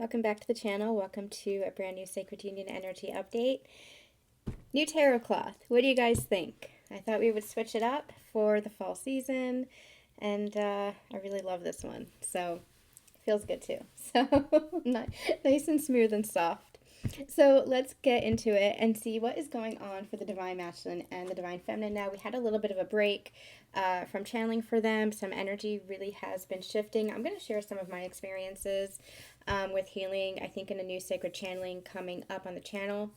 welcome back to the channel. Welcome to a brand new Sacred Union Energy update. New tarot cloth. What do you guys think? I thought we would switch it up for the fall season, and I really love this one. So, it feels good too. So, nice and smooth and soft. So let's get into it and see what is going on for the Divine Masculine and the Divine Feminine. Now, we had a little bit of a break from channeling for them. Some energy really has been shifting. I'm going to share some of my experiences with healing, I think, in a new sacred channeling coming up on the channel.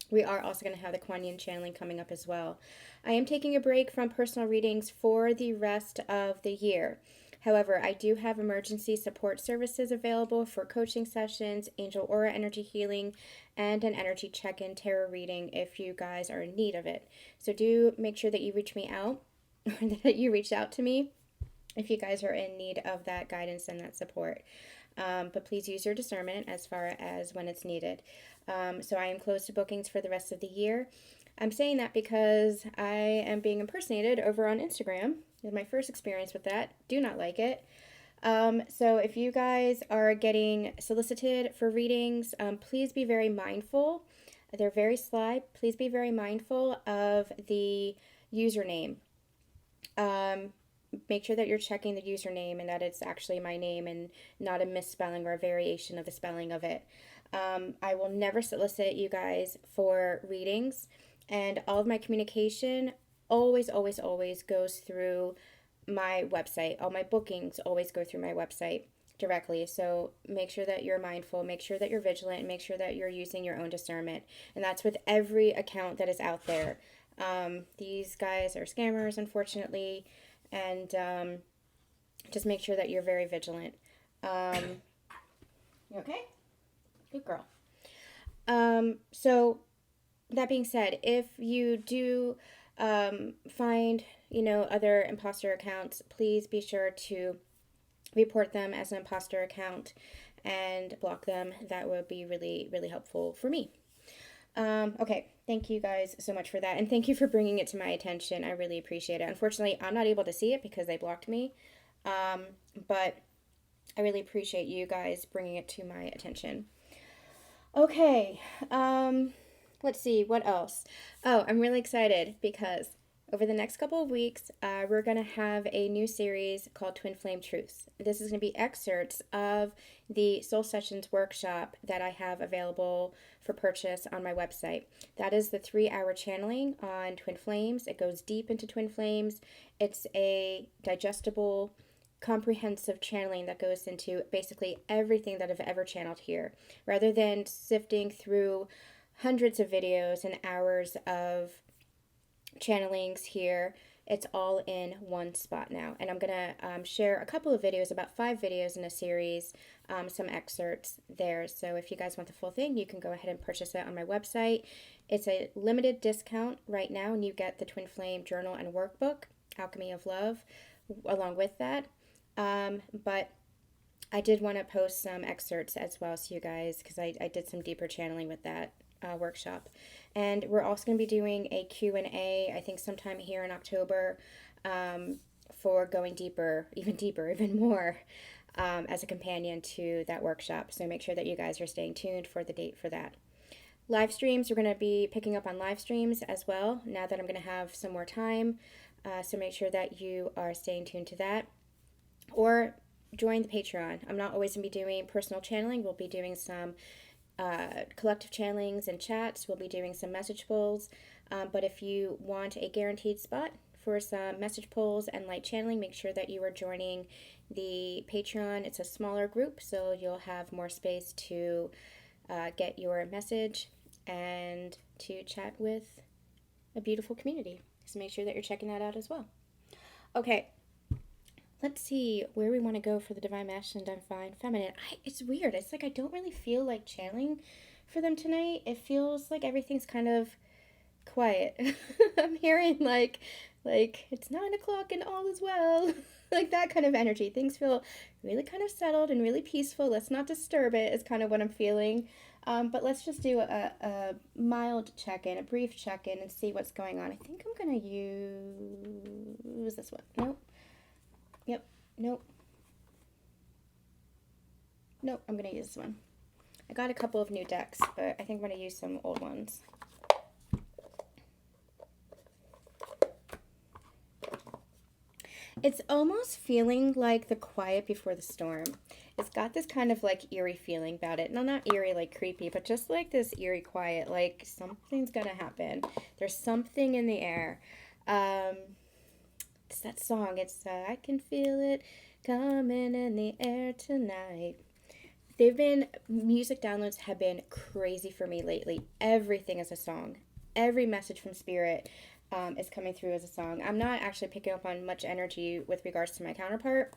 We are also going to have the Kuan Yin channeling coming up as well. I am taking a break from personal readings for the rest of the year. However, I do have emergency support services available for coaching sessions, angel aura energy healing, and an energy check-in tarot reading if you guys are in need of it. So do make sure that you reach me out, or that you reach out to me if you guys are in need of that guidance and that support. But please use your discernment as far as when it's needed. So I am closed to bookings for the rest of the year. I'm saying that because I am being impersonated over on Instagram. It's my first experience with that. Do not like it. So if you guys are getting solicited for readings, please be very mindful. They're very sly. Please be very mindful of the username. Make sure that you're checking the username and that it's actually my name and not a misspelling or a variation of the spelling of it. I will never solicit you guys for readings, and all of my communication always goes through my website. All my bookings always go through my website directly. So make sure that you're mindful, make sure that you're vigilant, and make sure that you're using your own discernment. And that's with every account that is out there. These guys are scammers, unfortunately, and just make sure that you're very vigilant. You okay? Good girl. So that being said, if you do find, other imposter accounts, please be sure to report them as an imposter account and block them. That would be really, really helpful for me. Okay, thank you guys so much for that, and thank you for bringing it to my attention. I really appreciate it. Unfortunately, I'm not able to see it because they blocked me, but I really appreciate you guys bringing it to my attention. Okay, let's see, what else? Oh, I'm really excited because over the next couple of weeks, we're going to have a new series called Twin Flame Truths. This is going to be excerpts of the Soul Sessions workshop that I have available for purchase on my website. That is the 3-hour channeling on Twin Flames. It goes deep into Twin Flames. It's a digestible, comprehensive channeling that goes into basically everything that I've ever channeled here, rather than sifting through hundreds of videos and hours of channelings here. It's all in one spot now, and I'm gonna share a couple of videos, about 5 videos in a series, some excerpts there. So if you guys want the full thing, you can go ahead and purchase it on my website. It's a limited discount right now, and you get the Twin Flame journal and workbook, Alchemy of Love, along with that. But I did want to post some excerpts as well to you guys, because I did some deeper channeling with that workshop. And we're also going to be doing a Q&A, I think sometime here in October, for going deeper, even more, as a companion to that workshop. So make sure that you guys are staying tuned for the date for that. Live streams, we're going to be picking up on live streams as well, now that I'm going to have some more time. So make sure that you are staying tuned to that. Or join the Patreon. I'm not always going to be doing personal channeling. We'll be doing some collective channelings and chats. We'll be doing some message pulls. But if you want a guaranteed spot for some message pulls and light channeling, make sure that you are joining the Patreon. It's a smaller group, so you'll have more space to get your message and to chat with a beautiful community. So make sure that you're checking that out as well. Okay. Let's see where we want to go for the Divine Masculine, Divine Feminine. It's weird. It's like I don't really feel like channeling for them tonight. It feels like everything's kind of quiet. I'm hearing like it's 9 o'clock and all is well. Like that kind of energy. Things feel really kind of settled and really peaceful. Let's not disturb it is kind of what I'm feeling. But let's just do a mild check-in, a brief check-in, and see what's going on. I think I'm going to use this one. Nope. Yep. Nope. Nope. I'm going to use this one. I got a couple of new decks, but I think I'm going to use some old ones. It's almost feeling like the quiet before the storm. It's got this kind of like eerie feeling about it. No, not eerie like creepy, but just like this eerie quiet, like something's gonna happen. There's something in the air. It's that song. It's I can feel it coming in the air tonight. Music downloads have been crazy for me lately. Everything is a song. Every message from Spirit is coming through as a song. I'm not actually picking up on much energy with regards to my counterpart,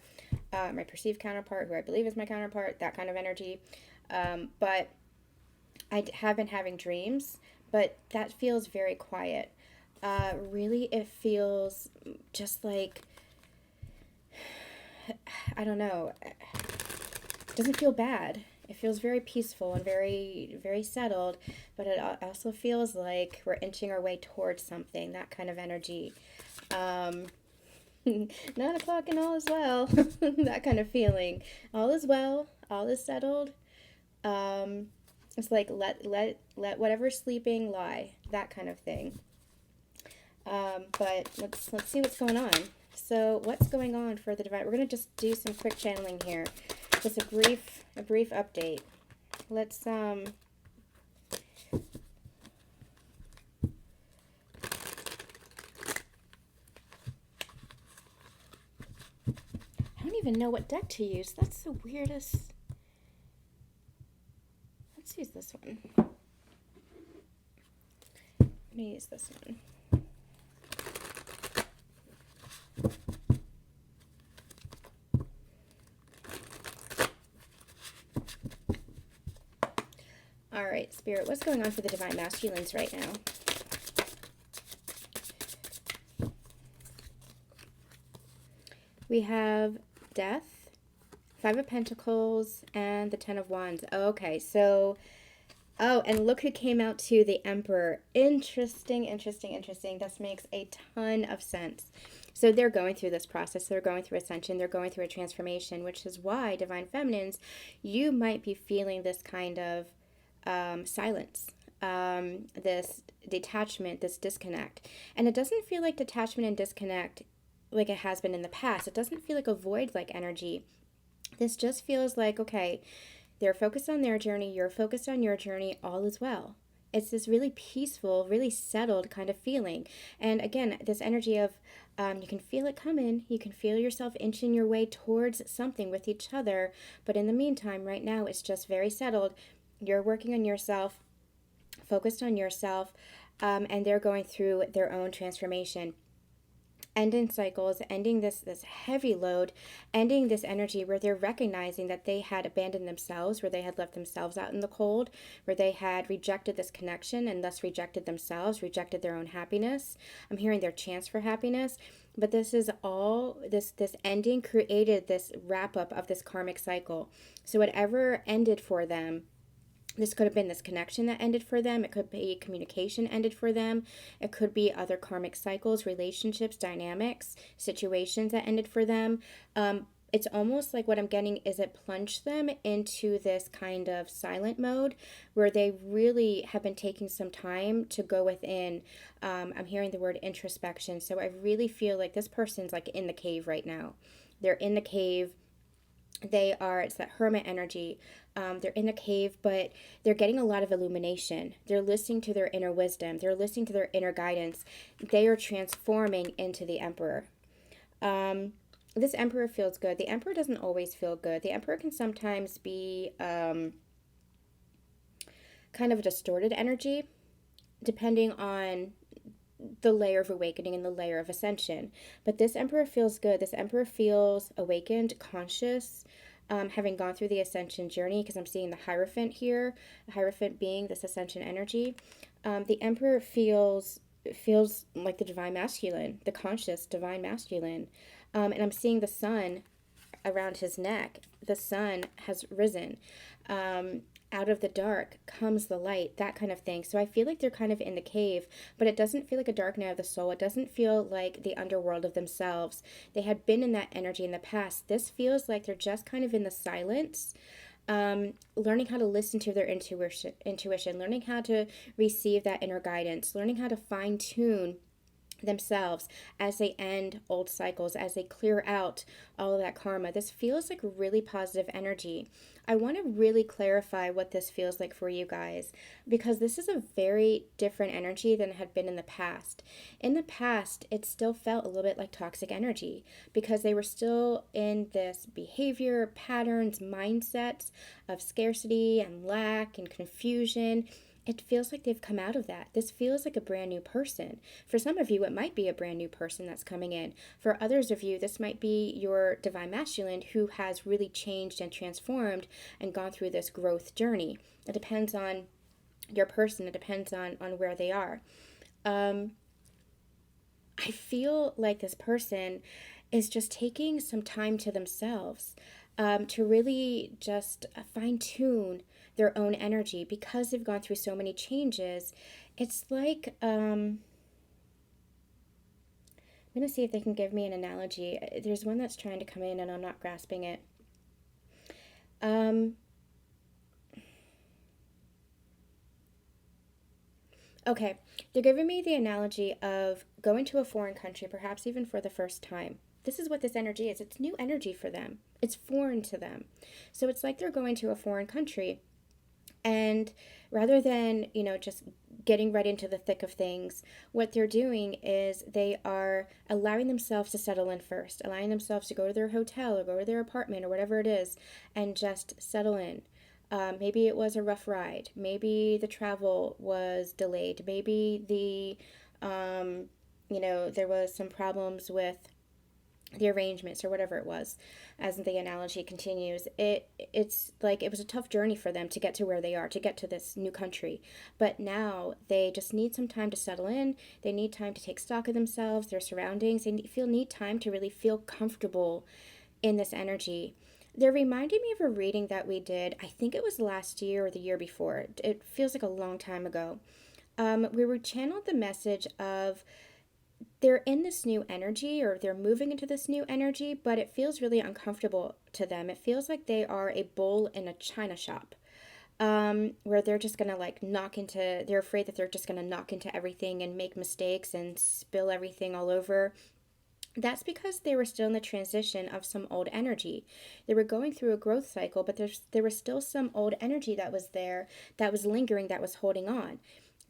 my perceived counterpart, who I believe is my counterpart, that kind of energy. But I have been having dreams, but that feels very quiet. Really, it feels just like, I don't know, it doesn't feel bad. It feels very peaceful and very, very settled, but it also feels like we're inching our way towards something, that kind of energy. 9 o'clock and all is well, that kind of feeling. All is well, all is settled. It's like let whatever's sleeping lie, that kind of thing. But let's see what's going on. So what's going on for the divine? We're gonna just do some quick channeling here. Just a brief update. Let's I don't even know what deck to use. That's the weirdest. Let's use this one. I'm gonna use this one. All right, Spirit, what's going on for the Divine Masculines right now? We have Death, Five of Pentacles, and the Ten of Wands. Okay, so, oh, and look who came out to the Emperor. Interesting, interesting, interesting. This makes a ton of sense. So they're going through this process. They're going through ascension. They're going through a transformation, which is why, Divine Feminines, you might be feeling this kind of silence, this detachment, this disconnect. And it doesn't feel like detachment and disconnect like it has been in the past. It doesn't feel like a void-like energy. This just feels like, okay, they're focused on their journey, you're focused on your journey, all is well. It's this really peaceful, really settled kind of feeling. And again, this energy of you can feel it coming. You can feel yourself inching your way towards something with each other. But in the meantime, right now, it's just very settled. You're working on yourself, focused on yourself, and they're going through their own transformation. Ending cycles, ending this heavy load, ending this energy where they're recognizing that they had abandoned themselves, where they had left themselves out in the cold, where they had rejected this connection and thus rejected themselves, rejected their own happiness. I'm hearing their chance for happiness, but this is all, this ending created this wrap up of this karmic cycle. So whatever ended for them, this could have been this connection that ended for them. It could be communication ended for them. It could be other karmic cycles, relationships, dynamics, situations that ended for them. It's almost like what I'm getting is it plunged them into this kind of silent mode where they really have been taking some time to go within. I'm hearing the word introspection. So I really feel like this person's like in the cave right now. They're in the cave. It's that hermit energy. They're in the cave, but they're getting a lot of illumination. They're listening to their inner wisdom. They're listening to their inner guidance. They are transforming into the Emperor. This Emperor feels good. The Emperor doesn't always feel good. The Emperor can sometimes be kind of a distorted energy, depending on the layer of awakening and the layer of ascension. But this Emperor feels good. This Emperor feels awakened, conscious, having gone through the ascension journey, because I'm seeing the Hierophant here, the Hierophant being this ascension energy. The Emperor feels like the divine masculine, the conscious divine masculine. And I'm seeing the sun around his neck. The sun has risen. Out of the dark comes the light, that kind of thing. So I feel like they're kind of in the cave, but it doesn't feel like a dark night of the soul. It doesn't feel like the underworld of themselves. They had been in that energy in the past. This feels like they're just kind of in the silence, Learning how to listen to their intuition, learning how to receive that inner guidance, learning how to fine tune themselves as they end old cycles, as they clear out all of that karma. This feels like really positive energy. I want to really clarify what this feels like for you guys, because this is a very different energy than it had been in the past. In the past, it still felt a little bit like toxic energy because they were still in this behavior, patterns, mindsets of scarcity and lack and confusion. It feels like they've come out of that. This feels like a brand new person. For some of you, it might be a brand new person that's coming in. For others of you, this might be your divine masculine who has really changed and transformed and gone through this growth journey. It depends on your person. It depends on where they are. I feel like this person is just taking some time to themselves, to really just fine tune their own energy because they've gone through so many changes. It's like, I'm going to see if they can give me an analogy. There's one that's trying to come in and I'm not grasping it. Okay, they're giving me the analogy of going to a foreign country, perhaps even for the first time. This is what this energy is. It's new energy for them. It's foreign to them. So it's like they're going to a foreign country. And rather than, just getting right into the thick of things, what they're doing is they are allowing themselves to settle in first, allowing themselves to go to their hotel or go to their apartment or whatever it is and just settle in. Maybe it was a rough ride. Maybe the travel was delayed. Maybe there was some problems with the arrangements or whatever it was. As the analogy continues, it's like it was a tough journey for them to get to where they are, to get to this new country. But now they just need some time to settle in. They need time to take stock of themselves, their surroundings. They need time to really feel comfortable in this energy. They're reminding me of a reading that we did. I think it was last year or the year before. It feels like a long time ago. We were channeled the message of they're in this new energy or they're moving into this new energy, but it feels really uncomfortable to them. It feels like they are a bull in a china shop, where they're just gonna they're afraid that they're just gonna knock into everything and make mistakes and spill everything all over. That's because they were still in the transition of some old energy. They were going through a growth cycle, but there was still some old energy that was there, that was lingering, that was holding on.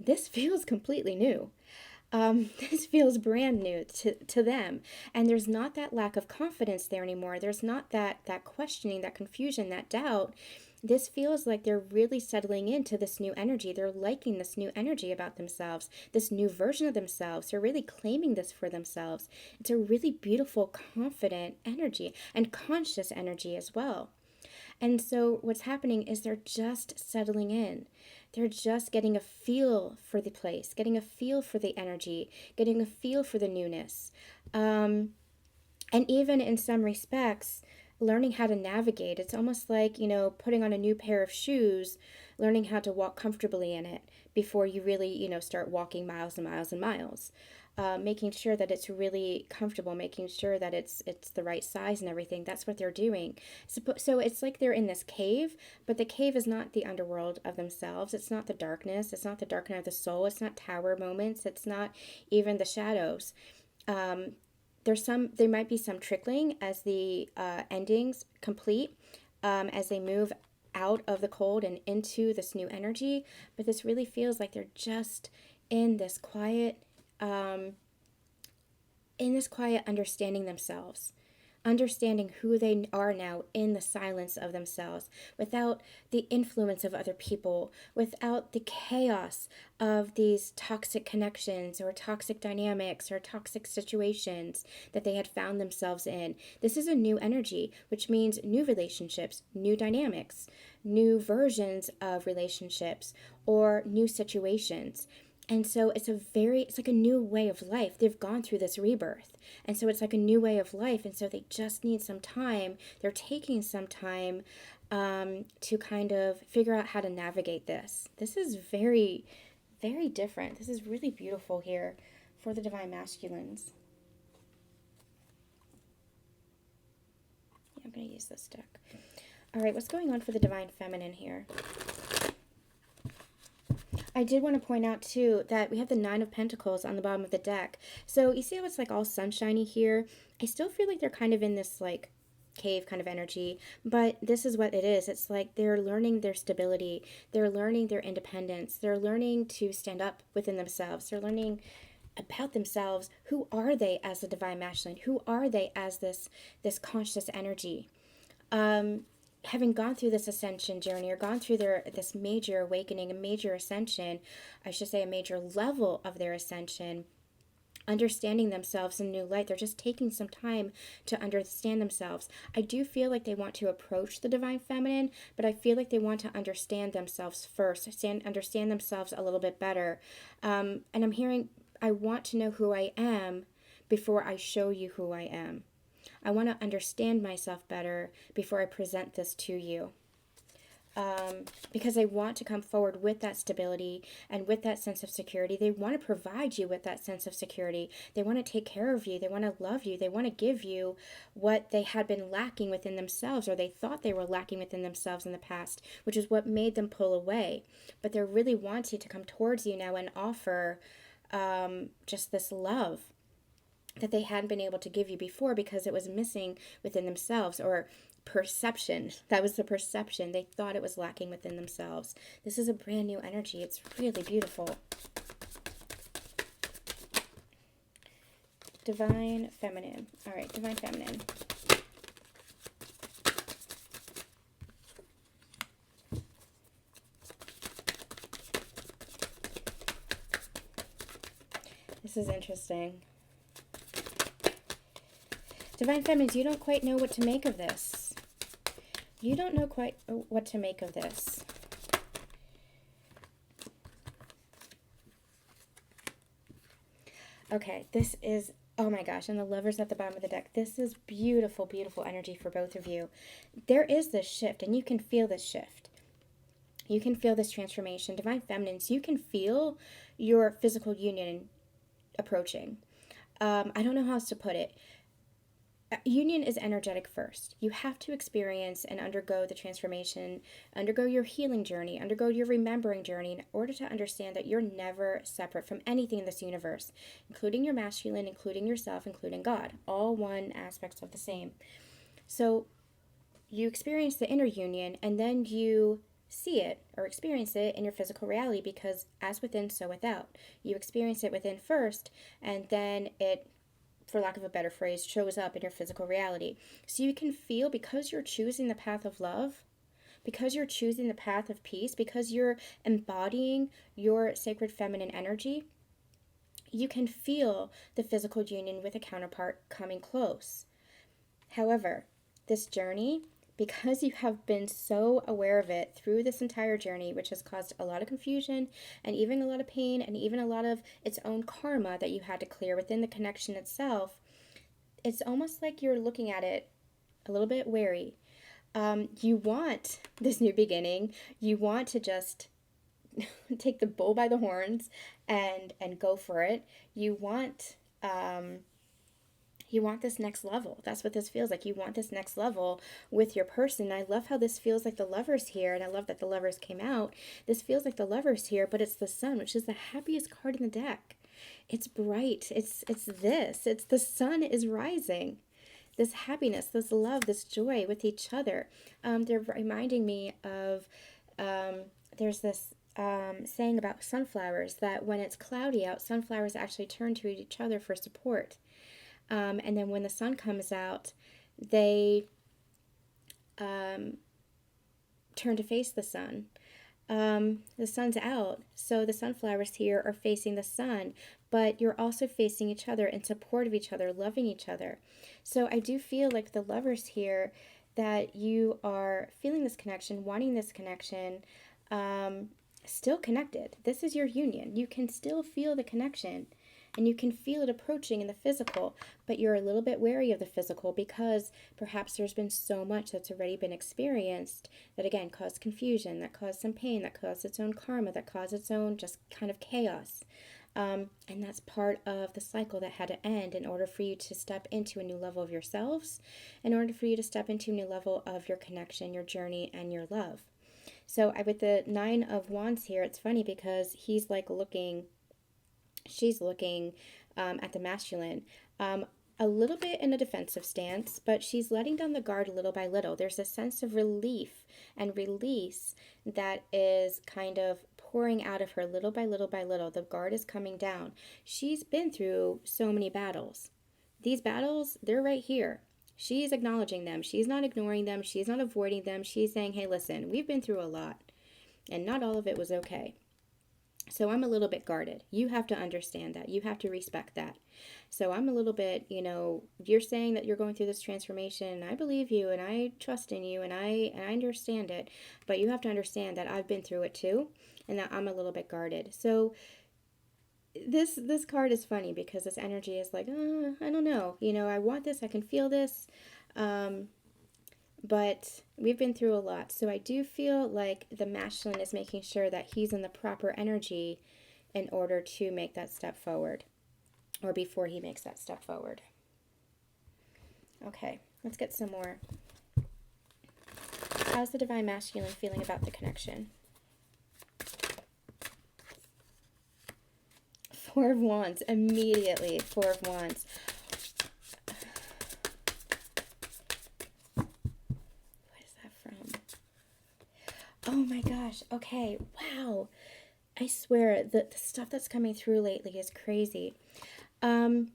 This feels completely new. This feels brand new to them. And there's not that lack of confidence there anymore. There's not that questioning, that confusion, that doubt. This feels like they're really settling into this new energy. They're liking this new energy about themselves, this new version of themselves. They're really claiming this for themselves. It's a really beautiful, confident energy and conscious energy as well. And so what's happening is they're just settling in. They're just getting a feel for the place, getting a feel for the energy, getting a feel for the newness. And even in some respects, learning how to navigate. It's almost like, putting on a new pair of shoes, learning how to walk comfortably in it before you really, start walking miles and miles and miles. Making sure that it's really comfortable, making sure that it's the right size and everything. That's what they're doing. So it's like they're in this cave, but the cave is not the underworld of themselves. It's not the darkness. It's not the dark night of the soul. It's not tower moments. It's not even the shadows. There might be some trickling as the endings complete, as they move out of the cold and into this new energy. But this really feels like they're just in this quiet understanding themselves, understanding who they are now in the silence of themselves, without the influence of other people, without the chaos of these toxic connections or toxic dynamics or toxic situations that they had found themselves in. This is a new energy, which means new relationships, new dynamics, new versions of relationships, or new situations. And so it's like a new way of life. They've gone through this rebirth. And so it's like a new way of life. And so they just need some time. They're taking some time to kind of figure out how to navigate this. This is very, very different. This is really beautiful here for the divine masculines. Yeah, I'm going to use this deck. All right, what's going on for the Divine Feminine here? I did want to point out too that we have the Nine of Pentacles on the bottom of the deck. So you see how it's like all sunshiny here? I still feel like they're kind of in this like cave kind of energy, but this is what it is. It's like they're learning their stability. They're learning their independence. They're learning to stand up within themselves. They're learning about themselves. Who are they as a divine masculine? Who are they as this conscious energy? Having gone through this ascension journey, or gone through this major awakening, a major ascension, I should say a major level of their ascension, understanding themselves in new light. They're just taking some time to understand themselves. I do feel like they want to approach the Divine Feminine, but I feel like they want to understand themselves first, understand themselves a little bit better. And I'm hearing, I want to know who I am before I show you who I am. I want to understand myself better before I present this to you. Because they want to come forward with that stability and with that sense of security. They want to provide you with that sense of security. They want to take care of you. They want to love you. They want to give you what they had been lacking within themselves, or they thought they were lacking within themselves in the past, which is what made them pull away. But they're really wanting to come towards you now and offer just this love that they hadn't been able to give you before because it was missing within themselves, or perception. That was the perception. They thought it was lacking within themselves. This is a brand new energy. It's really beautiful. Divine Feminine. All right, Divine Feminine. This is interesting. Divine Feminines, you don't quite know what to make of this. You don't know quite what to make of this. Okay, this is, oh my gosh, and the Lovers at the bottom of the deck. This is beautiful, beautiful energy for both of you. There is this shift, and you can feel this shift. You can feel this transformation. Divine Feminines, you can feel your physical union approaching. I don't know how else to put it. Union is energetic first. You have to experience and undergo the transformation, undergo your healing journey, undergo your remembering journey in order to understand that you're never separate from anything in this universe, including your masculine, including yourself, including God. All one aspects of the same. So you experience the inner union, and then you see it or experience it in your physical reality, because as within, so without. You experience it within first, and then it, for lack of a better phrase, shows up in your physical reality. So you can feel, because you're choosing the path of love, because you're choosing the path of peace, because you're embodying your sacred feminine energy, you can feel the physical union with a counterpart coming close. However, this journey, because you have been so aware of it through this entire journey, which has caused a lot of confusion and even a lot of pain and even a lot of its own karma that you had to clear within the connection itself, it's almost like you're looking at it a little bit wary. You want this new beginning. You want to just take the bull by the horns and go for it. You want this next level. That's what this feels like. You want this next level with your person. I love how this feels like the Lovers here, and I love that the Lovers came out. This feels like the Lovers here, but it's the Sun, which is the happiest card in the deck. It's bright. It's the sun is rising. This happiness, this love, this joy with each other. They're reminding me of, there's this saying about sunflowers, that when it's cloudy out, sunflowers actually turn to each other for support. And then when the sun comes out, they turn to face the sun. The sun's out, so the sunflowers here are facing the sun, but you're also facing each other in support of each other, loving each other. So I do feel like the Lovers here, that you are feeling this connection, wanting this connection, still connected. This is your union. You can still feel the connection, and you can feel it approaching in the physical, but you're a little bit wary of the physical because perhaps there's been so much that's already been experienced that, again, caused confusion, that caused some pain, that caused its own karma, that caused its own just kind of chaos. And that's part of the cycle that had to end in order for you to step into a new level of yourselves, in order for you to step into a new level of your connection, your journey, and your love. So with the Nine of Wands here, it's funny because she's looking at the masculine. A little bit in a defensive stance, but she's letting down the guard little by little. There's a sense of relief and release that is kind of pouring out of her little by little by little. The guard is coming down. She's been through so many battles. These battles, they're right here. She's acknowledging them. She's not ignoring them. She's not avoiding them. She's saying, hey, listen, we've been through a lot, and not all of it was okay. So I'm a little bit guarded. You have to understand that. You have to respect that. So I'm a little bit, you're saying that you're going through this transformation, and I believe you, and I trust in you, and I understand it. But you have to understand that I've been through it too, and that I'm a little bit guarded. So this card is funny because this energy is like, I don't know. I want this. I can feel this. But we've been through a lot. So I do feel like the masculine is making sure that he's in the proper energy in order to make that step forward, or before he makes that step forward. Okay, let's get some more. How's the divine masculine feeling about the connection? Four of Wands, immediately. Four of Wands. Oh my gosh. Okay. Wow. I swear the stuff that's coming through lately is crazy. So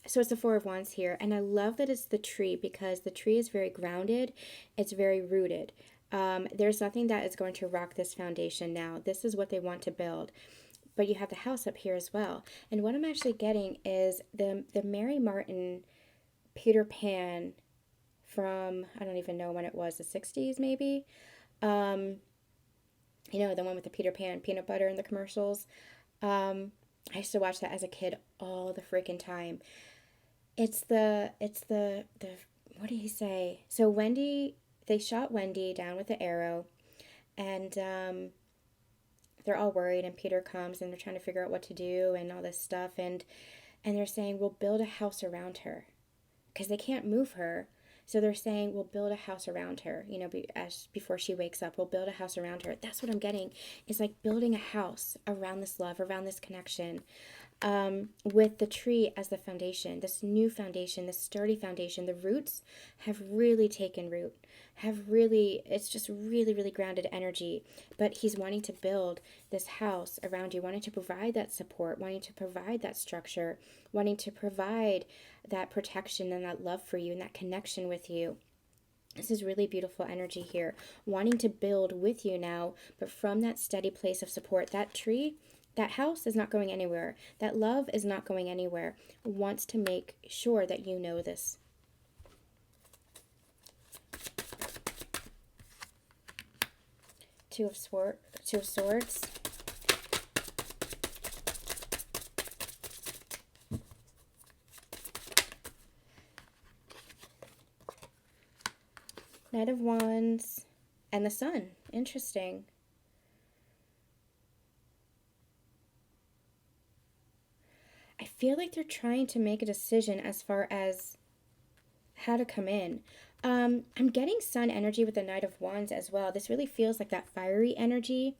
it's the Four of Wands here. And I love that it's the tree because the tree is very grounded. It's very rooted. There's nothing that is going to rock this foundation now. This is what they want to build. But you have the house up here as well. And what I'm actually getting is the Mary Martin Peter Pan from, I don't even know when it was, the 60s maybe? The one with the Peter Pan peanut butter in the commercials. I used to watch that as a kid all the freaking time. It's the what did he say? So they shot Wendy down with the arrow, and they're all worried, and Peter comes, and they're trying to figure out what to do and all this stuff, and they're saying, we'll build a house around her because they can't move her. So they're saying, we'll build a house around her, before she wakes up, we'll build a house around her. That's what I'm getting, is like building a house around this love, around this connection, with the tree as the foundation, this new foundation, this sturdy foundation. The roots have really taken root, it's just really, really grounded energy. But he's wanting to build this house around you, wanting to provide that support, wanting to provide that structure, wanting to provide that protection and that love for you and that connection with you. This is really beautiful energy here, wanting to build with you now, but from that steady place of support. That tree, that house is not going anywhere. That love is not going anywhere. Wants to make sure that you know this. Two of Swords. Knight of Wands and the Sun. Interesting. I feel like they're trying to make a decision as far as how to come in. I'm getting Sun energy with the Knight of Wands as well. This really feels like that fiery energy.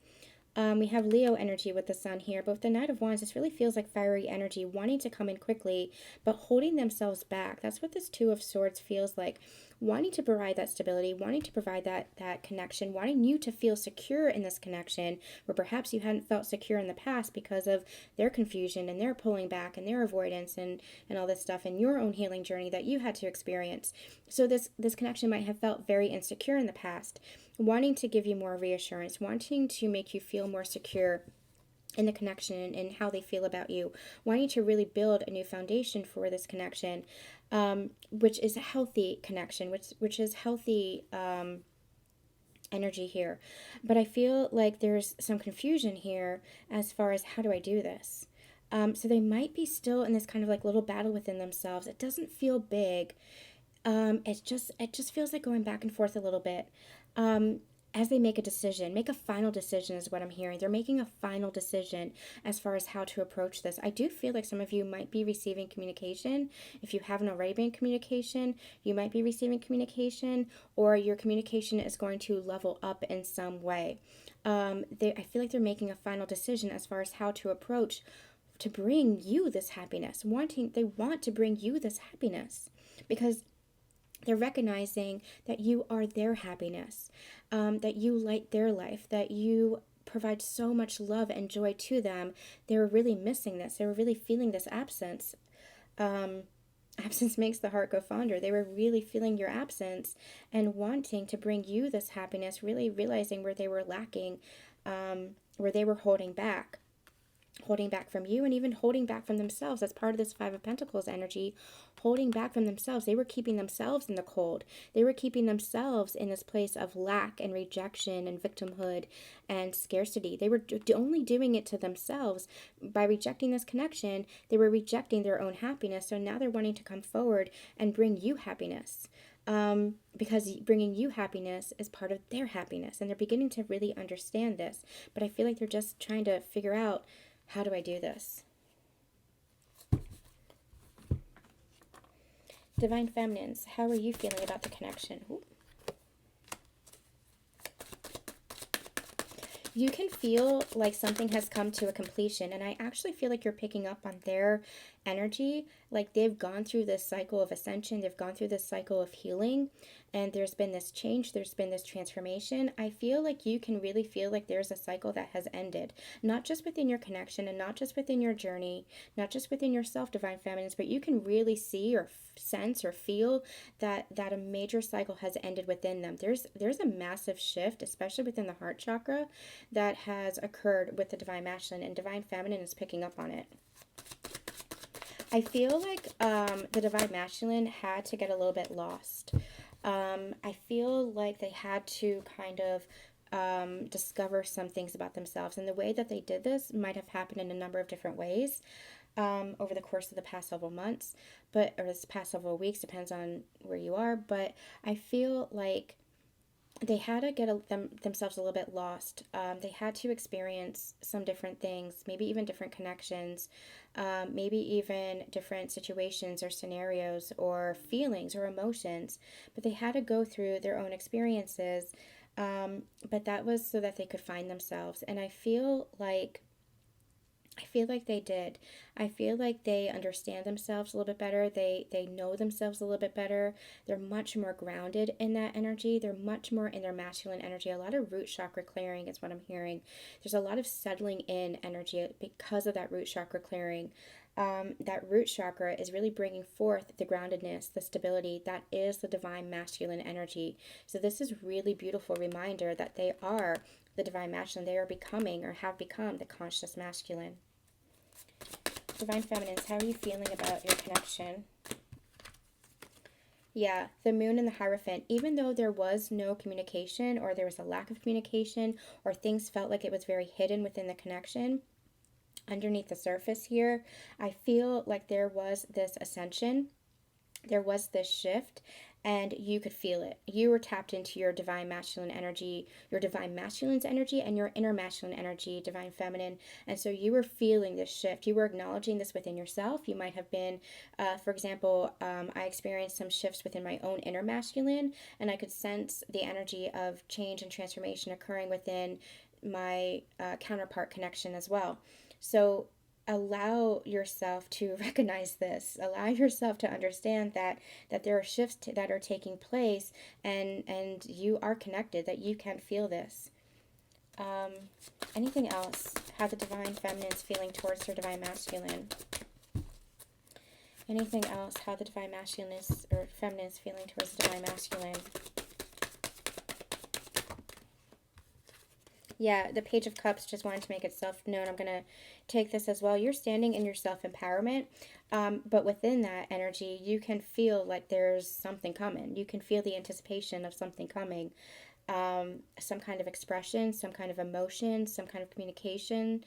We have Leo energy with the Sun here, but with the Knight of Wands, this really feels like fiery energy, wanting to come in quickly, but holding themselves back. That's what this Two of Swords feels like. Wanting to provide that stability, wanting to provide that connection, wanting you to feel secure in this connection, where perhaps you hadn't felt secure in the past because of their confusion and their pulling back and their avoidance and all this stuff, and your own healing journey that you had to experience. So this connection might have felt very insecure in the past, wanting to give you more reassurance, wanting to make you feel more secure in the connection and how they feel about you, wanting to really build a new foundation for this connection, which is a healthy connection, which is healthy energy here. But I feel like there's some confusion here as far as how do I do this? So they might be still in this kind of like little battle within themselves. It doesn't feel big. It just feels like going back and forth a little bit. as they make a decision, make a final decision is what I'm hearing. They're making a final decision as far as how to approach this. I do feel like some of you might be receiving communication. If you haven't already been communication, you might be receiving communication, or your communication is going to level up in some way. I feel like they're making a final decision as far as how to approach to bring you this happiness. They want to bring you this happiness because they're recognizing that you are their happiness, that you light their life, that you provide so much love and joy to them. They were really missing this. They were really feeling this absence. Absence makes the heart go fonder. They were really feeling your absence and wanting to bring you this happiness, really realizing where they were lacking, where they were holding back from you, and even holding back from themselves. That's part of this Five of Pentacles energy, holding back from themselves. They were keeping themselves in the cold. They were keeping themselves in this place of lack and rejection and victimhood and scarcity. They were only doing it to themselves. By rejecting this connection, they were rejecting their own happiness. So now they're wanting to come forward and bring you happiness. Because bringing you happiness is part of their happiness, and they're beginning to really understand this. But I feel like they're just trying to figure out, how do I do this? Divine Feminines, how are you feeling about the connection? Ooh. You can feel like something has come to a completion, and I actually feel like you're picking up on their energy. Like they've gone through this cycle of ascension, they've gone through this cycle of healing, and there's been this change, there's been this transformation. I feel like you can really feel like there's a cycle that has ended, not just within your connection and not just within your journey, not just within yourself, Divine Feminines, but you can really see or sense or feel that a major cycle has ended within them. There's a massive shift, especially within the heart chakra, that has occurred with the Divine Masculine, and Divine Feminine is picking up on it. I feel like the Divine Masculine had to get a little bit lost. I feel like they had to kind of discover some things about themselves, and the way that they did this might have happened in a number of different ways over the course of the past several months, or this past several weeks, depends on where you are. But I feel like they had to get themselves a little bit lost. They had to experience some different things, maybe even different connections, maybe even different situations or scenarios or feelings or emotions. But they had to go through their own experiences. But that was so that they could find themselves. And I feel like they did. I feel like they understand themselves a little bit better. They know themselves a little bit better. They're much more grounded in that energy. They're much more in their masculine energy. A lot of root chakra clearing is what I'm hearing. There's a lot of settling in energy because of that root chakra clearing. That root chakra is really bringing forth the groundedness, the stability that is the Divine Masculine energy. So this is really beautiful reminder that they are the Divine Masculine. They are becoming or have become the Conscious Masculine. Divine Feminines, how are you feeling about your connection? Yeah, the Moon and the Hierophant. Even though there was no communication, or there was a lack of communication, or things felt like it was very hidden within the connection, underneath the surface here, I feel like there was this ascension. There was this shift, and you could feel it. You were tapped into your Divine Masculine energy, your Divine Masculine's energy, and your inner masculine energy, Divine Feminine. And so you were feeling this shift. You were acknowledging this within yourself. You might have been, for example, I experienced some shifts within my own inner masculine, and I could sense the energy of change and transformation occurring within my counterpart connection as well. So allow yourself to recognize this. Allow yourself to understand that there are shifts that are taking place, and you are connected, that you can feel this. Anything else? How the Divine Feminine is feeling towards her Divine Masculine. Anything else? How the Divine Masculine is, or Feminine is feeling towards the Divine Masculine. Yeah, the Page of Cups just wanted to make itself known. I'm going to take this as well. You're standing in your self-empowerment, but within that energy, you can feel like there's something coming. You can feel the anticipation of something coming. Some kind of expression, some kind of emotion, some kind of communication.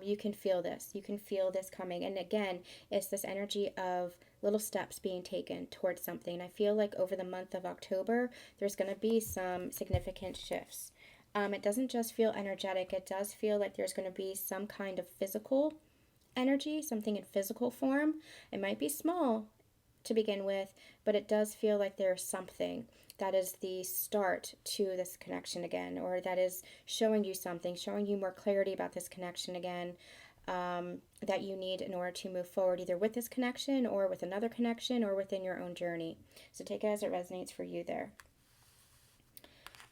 You can feel this. You can feel this coming. And again, it's this energy of little steps being taken towards something. I feel like over the month of October, there's going to be some significant shifts. It doesn't just feel energetic, it does feel like there's going to be some kind of physical energy, something in physical form. It might be small to begin with, but it does feel like there's something that is the start to this connection again, or that is showing you something, showing you more clarity about this connection again, that you need in order to move forward, either with this connection or with another connection or within your own journey. So take it as it resonates for you there.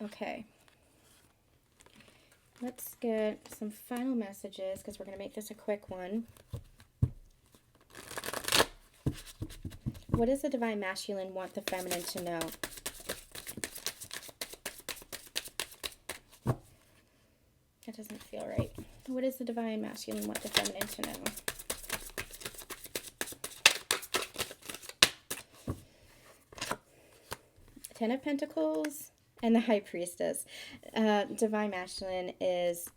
Okay. Let's get some final messages because we're going to make this a quick one. What does the Divine Masculine want the Feminine to know? That doesn't feel right. What does the Divine Masculine want the Feminine to know? Ten of Pentacles and the High Priestess. Divine Masculine is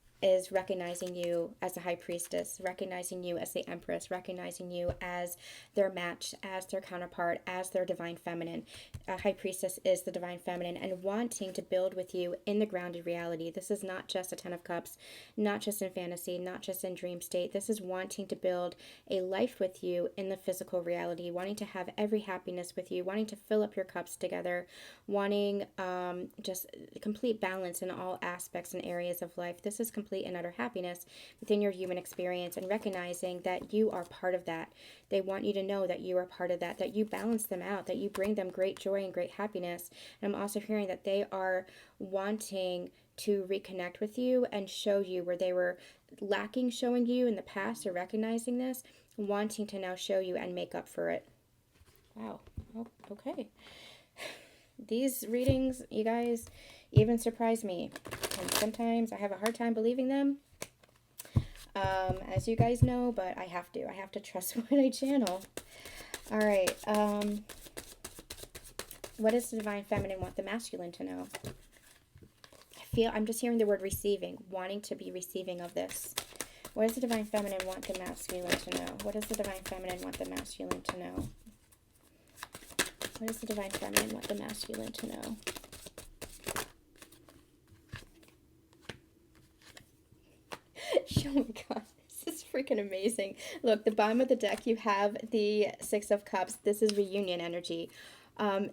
recognizing you as a High Priestess, recognizing you as the Empress, recognizing you as their match, as their counterpart, as their Divine Feminine. High Priestess is the Divine Feminine and wanting to build with you in the grounded reality. This is not just a Ten of Cups, not just in fantasy, not just in dream state. This is wanting to build a life with you in the physical reality, wanting to have every happiness with you, wanting to fill up your cups together, wanting just complete balance in all aspects and areas of life. This is complete and utter happiness within your human experience, and recognizing that you are part of that. They want you to know that you are part of that, that you balance them out, that you bring them great joy and great happiness. And I'm also hearing that they are wanting to reconnect with you and show you where they were lacking showing you in the past, or recognizing this, wanting to now show you and make up for it. Wow. Oh, okay. These readings, you guys, even surprise me. And sometimes I have a hard time believing them, as you guys know, but I have to. I have to trust what I channel. All right. What does the Divine Feminine want the Masculine to know? I'm just hearing the word receiving, wanting to be receiving of this. What does the Divine Feminine want the Masculine to know? What does the Divine Feminine want the Masculine to know? What does the Divine Feminine want the Masculine to know? Oh my god, this is freaking amazing. Look, the bottom of the deck, you have the Six of Cups. This is reunion energy.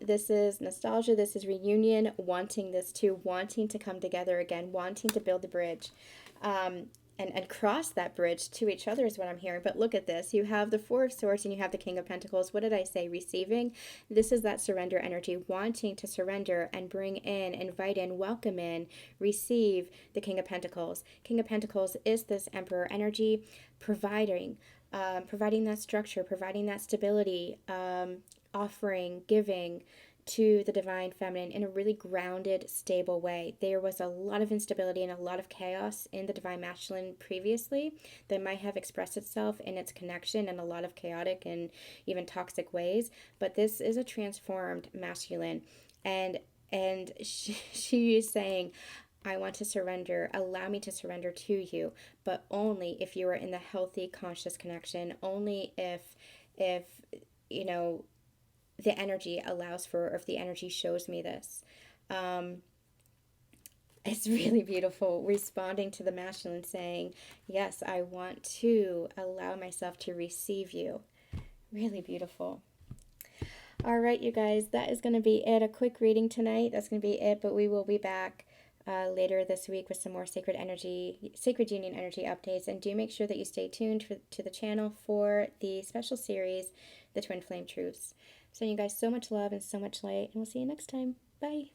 This is nostalgia. This is reunion, wanting to come together again, wanting to build a bridge. And cross that bridge to each other is what I'm hearing. But look at this. You have the Four of Swords and you have the King of Pentacles. What did I say? Receiving. This is that surrender energy, wanting to surrender and bring in, invite in, welcome in, receive the King of Pentacles. King of Pentacles is this Emperor energy, providing that structure, providing that stability, offering, giving to the Divine Feminine in a really grounded, stable way. There was a lot of instability and a lot of chaos in the Divine Masculine previously that might have expressed itself in its connection in a lot of chaotic and even toxic ways. But this is a transformed masculine, and she is saying, I want to surrender, allow me to surrender to you, but only if you are in the healthy, conscious connection, only if you know, the energy allows for, or if the energy shows me this. It's really beautiful, responding to the masculine, saying, yes, I want to allow myself to receive you. Really beautiful. All right, you guys, that is going to be it. A quick reading tonight. That's going to be it, but we will be back later this week with some more sacred union energy updates. And do make sure that you stay tuned to the channel for the special series, The Twin Flame Truths. Sending you guys so much love and so much light, and we'll see you next time. Bye.